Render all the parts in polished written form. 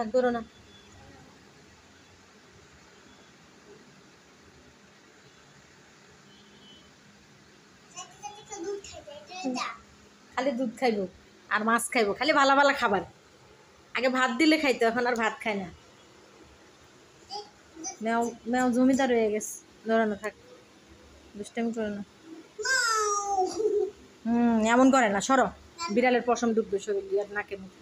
থাক ধরো না। খালি দুধ খাইবো আর মাছ খাইবো, খালি ভালো ভালো খাবার। আগে ভাত দিলে খাইতো, এখন আর ভাত খায় না। মেও মেও জমিদার হয়ে গেছে। ধরো না, থাক, দুষ্টামি করে না। এমন করে না, সরো। বিড়ালের পশম ডুববে শরীর দিয়ে আর নাকে মুখে।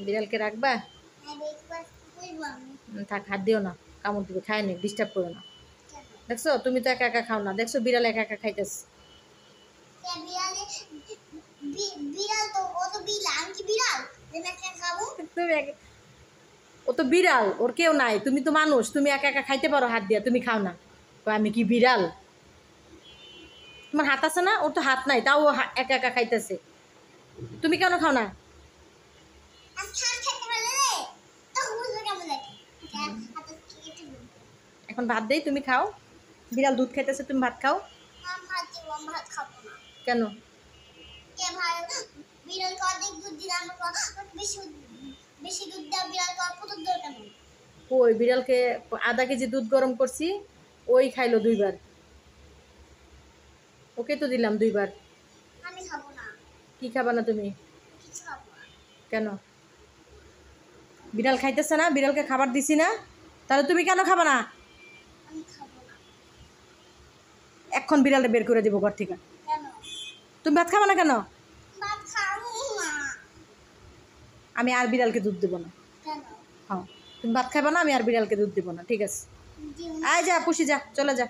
বিড়ালকে রাখবা? থাক, হাত দিও না, কামড় দিবে, খায় নি, ডিস্টার্ব করো না। দেখছো, তুমি তো একা একা খাও না, দেখছো বিড়াল একা একা খাইতেছে। ও তো বিড়াল, ওর কেউ নাই, তুমি তো মানুষ, তুমি একা একা খাইতে পারো হাত দিয়া, তুমি খাও না। আমি কি বিড়াল? তোমার হাত আছে না? ওর তো হাত নাই, তাও ও একা একা খাইতেছে। তুমি কেন খাও না? এখন ভাত দেই, তুমি খাও। বিড়াল দুধ খাইতেছে, তুমি ভাত খাও। কেন? ওই বিড়ালকে আধা কেজি দুধ গরম করছি, ওই খাইলো 2 বার। ওকে তো দিলাম 2 বার। কি খাবা না তুমি? কেন? বিড়াল খাইতেছে না, বিড়ালকে খাবার দিছি না, তাহলে তুমি কেন খাবা না? এখন বিড়ালটা বের করে দিব ঘর থেকে। তুমি ভাত খাবা না কেন? আমি আর বিড়ালকে দুধ দেবো না। হ্যাঁ, তুমি ভাত খাবা না, আমি আর বিড়ালকে দুধ দেবো না, ঠিক আছে? আয় যা, পুষি যা, চলে যা।